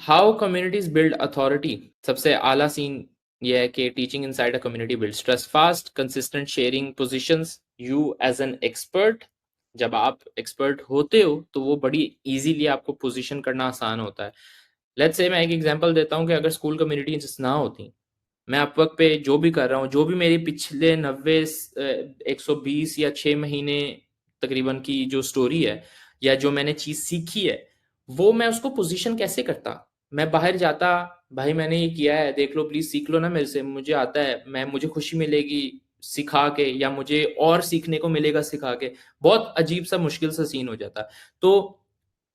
How communities build authority. सबसे आला scene ये है कि teaching inside a community builds trust fast, consistent sharing positions, you as an expert. जब आप एक्सपर्ट होते हो तो वो बड़ी इजीली आपको पोजीशन करना आसान होता है। लेट्स से मैं एक एग्जांपल देता हूँ कि अगर स्कूल कम्युनिटीज ना होती, मैं अपवर्क पे जो भी कर रहा हूँ, जो भी मेरी पिछले 90 120 या 6 महीने तकरीबन की जो स्टोरी है या जो मैंने चीज सीखी है, वो मैं उसको पोजीशन कैसे करता। मैं बाहर जाता, भाई मैंने ये किया है, देख लो प्लीज सीख लो ना मेरे से, मुझे आता है, मुझे खुशी मिलेगी सिखा के, या मुझे और सीखने को मिलेगा सिखा के। बहुत अजीब सा मुश्किल सा सीन हो जाता। तो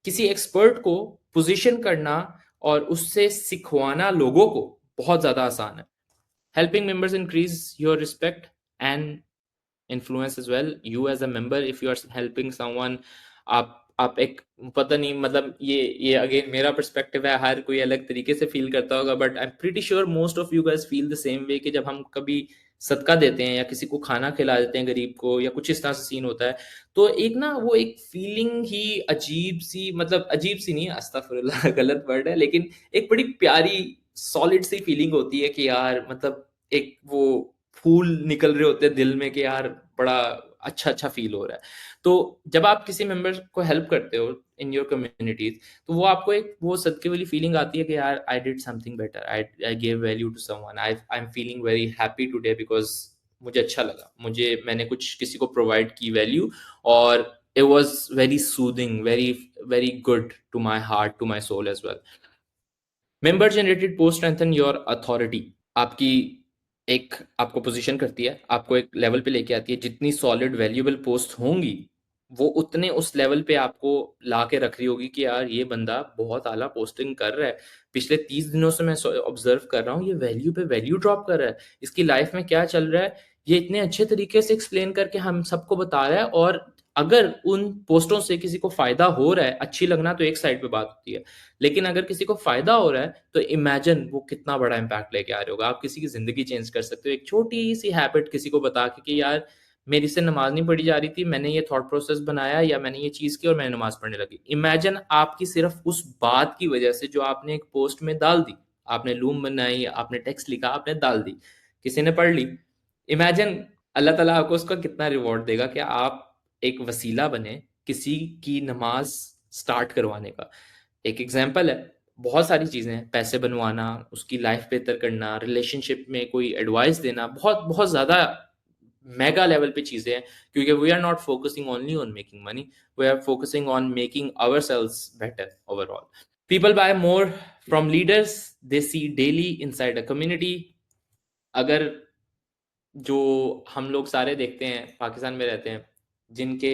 किसी एक्सपर्ट को पोजीशन करना और उससे सिखवाना लोगों को बहुत ज्यादा आसान है। Helping members increase your respect and influence as well. You as a member, if you are helping someone, आप एक, पता नहीं मतलब ये अगेन मेरा पर्सपेक्टिव है, हर कोई अलग तरीके से फील करता होगा, but I am pretty sure most of you guys feel the same way कि जब हम कभी सदका देते हैं या किसी को खाना खिला देते हैं गरीब को, या कुछ इस तरह से सीन होता है, तो एक ना वो एक फीलिंग ही अजीब सी, मतलब अजीब सी नहीं, अस्तगफुरुल्लाह गलत वर्ड है, लेकिन एक बड़ी प्यारी सॉलिड सी फीलिंग होती है कि यार मतलब एक वो फूल निकल रहे होते हैं दिल में कि यार बड़ा अच्छा अच्छा फील हो रहा है। तो जब आप किसी मेंबर को हेल्प करते हो इन योर कम्युनिटीज, तो वो आपको एक वो सदके वाली फीलिंग आती है कि यार I did something better, I give value to someone, I am feeling very happy today because मुझे अच्छा लगा, मैंने कुछ किसी को प्रोवाइड की वैल्यू, और it was very soothing, very good to my heart, to my soul as well. Member generated post strengthen your authority. आपकी एक आपको पोजीशन करती है, आपको एक लेवल पे लेके आती है। जितनी सॉलिड वैल्यूएबल पोस्ट होंगी, वो उतने उस लेवल पे आपको ला के रख रही होगी कि यार ये बंदा बहुत आला पोस्टिंग कर रहा है, पिछले 30 दिनों से मैं ऑब्जर्व कर रहा हूँ, ये वैल्यू पे वैल्यू ड्रॉप कर रहा है, इसकी लाइफ में क्या चल रहा है ये इतने अच्छे तरीके से एक्सप्लेन करके हम सबको बता रहा है। और अगर उन पोस्टों से किसी को फायदा हो रहा है, अच्छी लगना तो एक साइड पे बात होती है, लेकिन अगर किसी को फायदा हो रहा है तो इमेजिन वो कितना बड़ा इंपैक्ट लेके आ रहे होगा। आप किसी की जिंदगी चेंज कर सकते हो एक छोटी सी हैबिट किसी को बता कि यार मेरी से नमाज नहीं पढ़ी जा रही थी, मैंने ये थॉट प्रोसेस बनाया या मैंने ये चीज की और मैंने नमाज पढ़ने लगी। इमेजिन आपकी सिर्फ उस बात की वजह से जो आपने एक पोस्ट में डाल दी, आपने लूम बनाई, आपने टेक्स्ट लिखा, आपने डाल दी, किसी ने पढ़ ली। इमेजिन अल्लाह ताला आपको उसका कितना रिवॉर्ड देगा कि आप एक वसीला बने किसी की नमाज स्टार्ट करवाने का। एक एग्जाम्पल है, बहुत सारी चीज़ें हैं, पैसे बनवाना, उसकी लाइफ बेहतर करना, रिलेशनशिप में कोई एडवाइस देना, बहुत बहुत ज़्यादा मेगा लेवल पे चीज़ें हैं, क्योंकि we are not focusing only on making money, we are focusing on making ourselves better overall. People buy more from leaders they see daily inside a community. अगर जो हम लोग सारे देखते हैं पाकिस्तान में रहते हैं, जिनके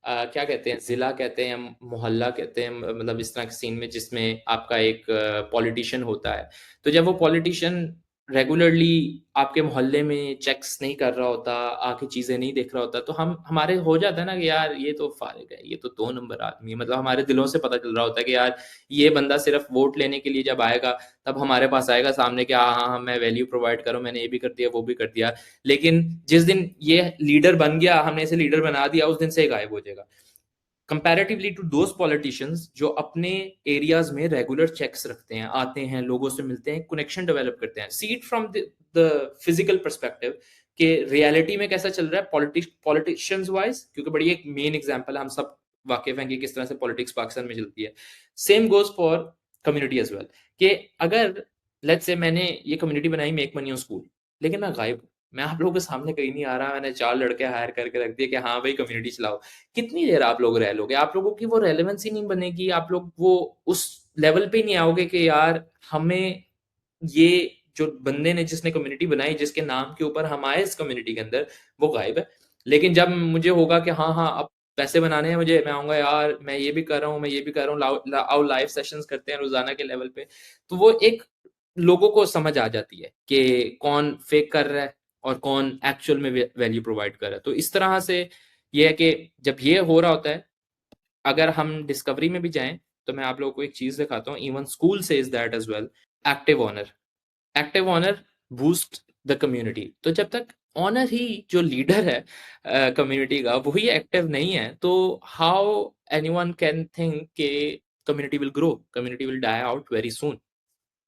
क्या कहते हैं, जिला कहते हैं, मोहल्ला कहते हैं, मतलब इस तरह के सीन में जिसमें आपका एक पॉलिटिशियन होता है, तो जब वो पॉलिटिशियन रेगुलरली आपके मोहल्ले में चेक्स नहीं कर रहा होता, आके चीजें नहीं देख रहा होता, तो हम हमारे हो जाता है ना कि यार ये तो फारिग है, ये तो 2 नंबर आदमी है। मतलब हमारे दिलों से पता चल रहा होता है कि यार ये बंदा सिर्फ वोट लेने के लिए जब आएगा तब हमारे पास आएगा सामने कि हाँ हाँ हाँ मैं वैल्यू प्रोवाइड करूँ, मैंने ये भी कर दिया वो भी कर दिया। लेकिन जिस दिन ये लीडर बन गया, हमने इसे लीडर बना दिया, उस दिन से गायब हो जाएगा। कंपैरेटिवली टू दोज पॉलिटिशियंस जो अपने एरियाज में रेगुलर चेक्स रखते हैं, आते हैं, लोगों से मिलते हैं, कनेक्शन डेवलप करते हैं, सी it from the physical perspective कि रियलिटी में कैसा चल रहा है पॉलिटिशियंस वाइज, क्योंकि बड़ी एक मेन एग्जांपल हम सब वाकिफ हैं कि किस तरह से पॉलिटिक्स पाकिस्तान में चलती है। Same goes for community as well, कि अगर लेट्स से मैंने ये कम्युनिटी बनाई मेक मनी ऑन स्कूल, लेकिन मैं गायब हूँ, मैं आप लोगों के सामने कहीं नहीं आ रहा, मैंने 4 लड़के हायर करके रख दिए कि हाँ भाई कम्युनिटी चलाओ, कितनी देर आप लोग रह लोगे? आप लोगों की वो रेलेवेंसी नहीं बनेगी, आप लोग वो उस लेवल पे नहीं आओगे कि यार हमें ये जो बंदे ने जिसने कम्युनिटी बनाई, जिसके नाम के ऊपर हम आए इस कम्युनिटी के अंदर, वो गायब है। लेकिन जब मुझे होगा कि हाँ हाँ अब पैसे बनाने हैं मुझे, मैं आऊंगा यार मैं ये भी कर रहा हूँ, मैं ये भी कर रहा हूँ, आओ लाइव सेशंस करते हैं रोजाना के लेवल पे, तो वो एक लोगों को समझ आ जाती है कि कौन फेक कर रहा है और कौन एक्चुअल में वैल्यू प्रोवाइड कर रहा है। तो इस तरह से ये है कि जब ये हो रहा होता है, अगर हम डिस्कवरी में भी जाएं, तो मैं आप लोगों को एक चीज दिखाता हूँ, even school says that as well. Active owner, active owner boost the community. तो जब तक ऑनर ही जो लीडर है कम्युनिटी का वही एक्टिव नहीं है, तो हाउ एनीवन कैन थिंक कि community will grow, community will die out very soon.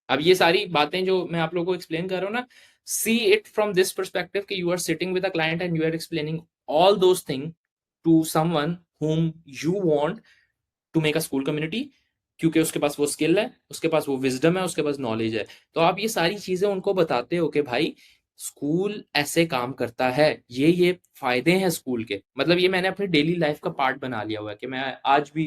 अब ये सारी बातें जो मैं आप लोगों को एक्सप्लेन कर रहा हूँ ना, see it from this perspective कि you are sitting with a client and you are explaining all those thing to someone whom you want to make a school community, क्योंकि उसके पास वो स्किल है, उसके पास वो विजडम है, उसके पास नॉलेज है। तो आप ये सारी चीजें उनको बताते हो कि भाई स्कूल ऐसे काम करता है, ये फायदे हैं स्कूल के। मतलब ये मैंने अपनी डेली लाइफ का पार्ट बना लिया हुआ है कि मैं आज भी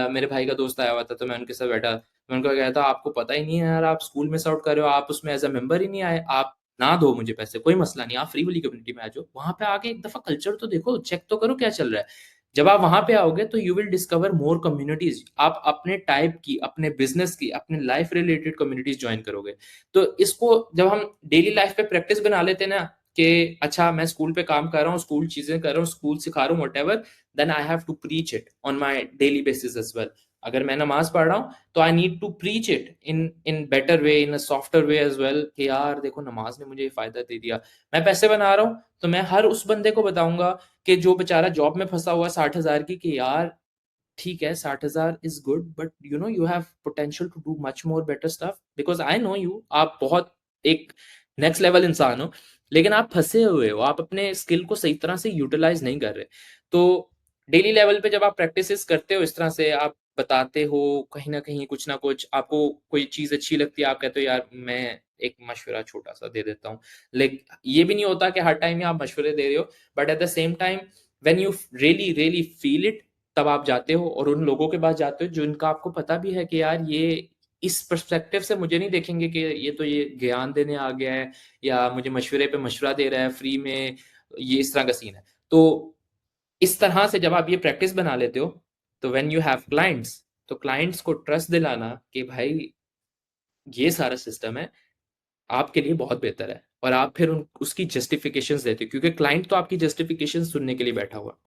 मेरे भाई का दोस्त आया हुआ था तो मैं उनके साथ बैठा, मैं उनको कहा था आपको पता ही नहीं है यार, आप स्कूल मिस आउट कर रहे हो, आप उसमें एज अ मेंबर ही नहीं आए, आप ना दो मुझे पैसे, कोई मसला नहीं, आप फ्री वाली कम्युनिटी में आ जाओ, वहां पे आके एक दफा कल्चर तो देखो, चेक तो करो क्या चल रहा है। जब आप वहां पे आओगे तो you will discover more communities, आप अपने टाइप की, अपने बिजनेस की, अपने लाइफ रिलेटेड कम्युनिटीज ज्वाइन करोगे। तो इसको जब हम डेली लाइफ पे प्रैक्टिस बना लेते हैं ना कि अच्छा मैं स्कूल पे काम कर रहा हूँ, स्कूल चीजें कर रहा हूँ, स्कूल सिखा रहा हूँ, whatever, then I have to preach it on my daily basis as well. अगर मैं नमाज पढ़ रहा हूँ तो I need to preach it in in better way, in a softer way as well, कि यार देखो नमाज ने मुझे ये फायदा दे दिया। मैं पैसे बना रहा हूँ तो मैं हर उस बंदे को बताऊंगा कि जो बेचारा जॉब में फंसा हुआ 60,000 की, कि यार ठीक है 60,000 is good, but you know you have potential to do much more better stuff, because I know you, आप बहुत एक नेक्स्ट लेवल इंसान हो, लेकिन आप फंसे हुए हो, आप अपने स्किल को सही तरह से यूटिलाइज नहीं कर रहे। तो डेली लेवल पे जब आप प्रैक्टिस करते हो इस तरह से, आप बताते हो कहीं ना कहीं कुछ ना कुछ, आपको कोई चीज अच्छी लगती है, आप कहते हो यार मैं एक मशवरा छोटा सा दे देता हूँ। लेकिन ये भी नहीं होता कि हर टाइम ही आप मशवरे दे रहे हो, but at the same time when you really really feel it, तब आप जाते हो और उन लोगों के पास जाते हो जिनका आपको पता भी है कि यार ये इस पर्सपेक्टिव से मुझे नहीं देखेंगे कि ये तो ये ज्ञान देने आ गया है या मुझे मशवरे पे मशवरा दे रहा है फ्री में, ये इस तरह का सीन है। तो इस तरह से जब आप ये प्रैक्टिस बना लेते हो तो व्हेन यू हैव क्लाइंट्स, तो क्लाइंट्स को ट्रस्ट दिलाना कि भाई ये सारा सिस्टम है आपके लिए बहुत बेहतर है, और आप फिर उसकी जस्टिफिकेशंस देते हो, क्योंकि क्लाइंट तो आपकी जस्टिफिकेशन सुनने के लिए बैठा हुआ है।